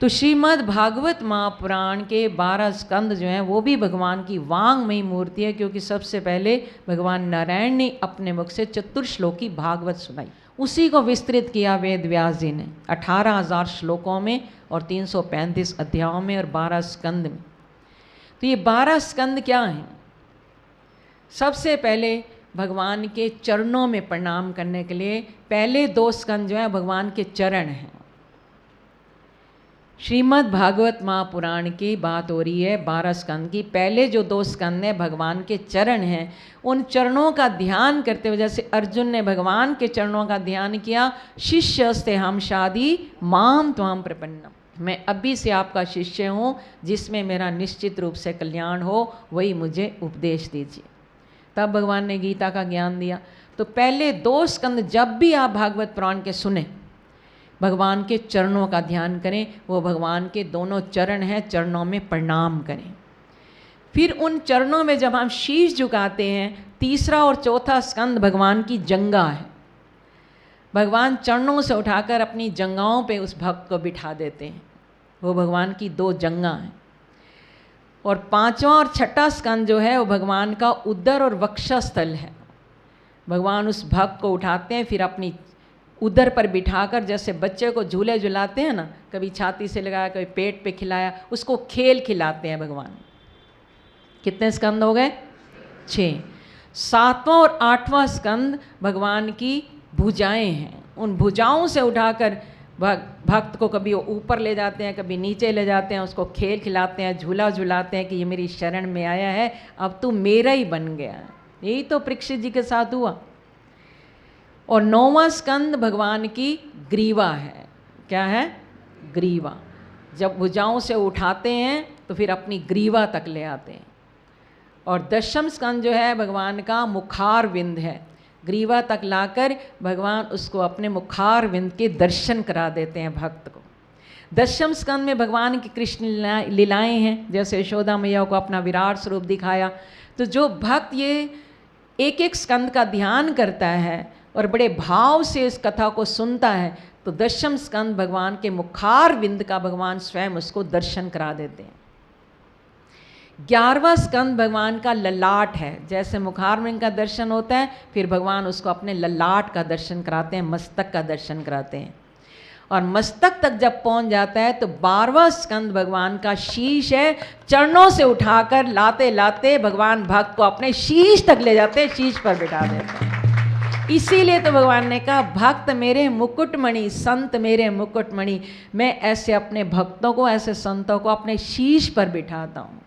तो श्रीमद् भागवत महापुराण के 12 स्कंद जो हैं वो भी भगवान की वांगमयी मूर्ति है, क्योंकि सबसे पहले भगवान नारायण ने अपने मुख से चतुर्श्लोकी भागवत सुनाई, उसी को विस्तृत किया वेद व्यास जी ने 18,000 श्लोकों में और 335 अध्यायों में और 12 स्कंद में। तो ये 12 स्कंद क्या हैं? सबसे पहले भगवान के चरणों में प्रणाम करने के लिए पहले 2 स्कंद जो हैं भगवान के चरण हैं। श्रीमद् भागवत महापुराण की बात हो रही है 12 स्कंद की। पहले जो 2 स्कंद हैं भगवान के चरण हैं, उन चरणों का ध्यान करते हुए, जैसे अर्जुन ने भगवान के चरणों का ध्यान किया, शिष्यस्ते हम शादी माम त्वाम प्रपन्नम, मैं अभी से आपका शिष्य हूँ, जिसमें मेरा निश्चित रूप से कल्याण हो वही मुझे उपदेश दीजिए। तब भगवान ने गीता का ज्ञान दिया। तो पहले 2 स्कंद जब भी आप भागवत पुराण के सुने, भगवान के चरणों का ध्यान करें, वो भगवान के दोनों चरण हैं, चरणों में प्रणाम करें। फिर उन चरणों में जब हम शीश झुकाते हैं, 3रा और 4था स्कंद भगवान की जंगा है। भगवान चरणों से उठाकर अपनी जंगाओं पे उस भक्त को बिठा देते हैं, वो भगवान की 2 जंगा हैं। और 5वां और 6ठा स्कंद जो है वो भगवान का उदर और वक्षस्थल है। भगवान उस भक्त को उठाते हैं, फिर अपनी उदर पर बिठाकर, जैसे बच्चे को झूले झुलाते हैं ना, कभी छाती से लगाया, कभी पेट पे खिलाया, उसको खेल खिलाते हैं भगवान। कितने स्कंद हो गए? 6। 7वां और 8वां स्कंद भगवान की भुजाएं हैं। उन भुजाओं से उठाकर भक्त को कभी ऊपर ले जाते हैं, कभी नीचे ले जाते हैं, उसको खेल खिलाते हैं, झूला झुलाते हैं कि ये मेरी शरण में आया है, अब तू मेरा ही बन गया। यही तो परीक्षित जी के साथ हुआ। और 9वां स्कंद भगवान की ग्रीवा है। क्या है? ग्रीवा। जब भुजाओं से उठाते हैं तो फिर अपनी ग्रीवा तक ले आते हैं। और 10वां स्कंद जो है भगवान का मुखार विंद है। ग्रीवा तक लाकर भगवान उसको अपने मुखार विंद के दर्शन करा देते हैं भक्त को। 10वें स्कंद में भगवान की कृष्ण लीलाएं हैं, जैसे यशोदा मैया को अपना विराट स्वरूप दिखाया। तो जो भक्त ये एक एक स्कंद का ध्यान करता है और बड़े भाव से इस कथा को सुनता है, तो 10वें स्कंद भगवान के मुखार विंद का भगवान स्वयं उसको दर्शन करा देते हैं। 11वां स्कंद भगवान का ललाट है। जैसे मुखार विंद का दर्शन होता है, फिर भगवान उसको अपने ललाट का दर्शन कराते हैं, मस्तक का दर्शन कराते हैं। और मस्तक तक जब पहुंच जाता है तो 12वां स्कंद भगवान का शीश है। चरणों से उठाकर लाते लाते भगवान भक्त को अपने शीश तक ले जाते हैं, शीश पर बिठा देते हैं। इसीलिए तो भगवान ने कहा, भक्त मेरे मुकुटमणि, संत मेरे मुकुटमणि। मैं ऐसे अपने भक्तों को, ऐसे संतों को अपने शीश पर बिठाता हूँ।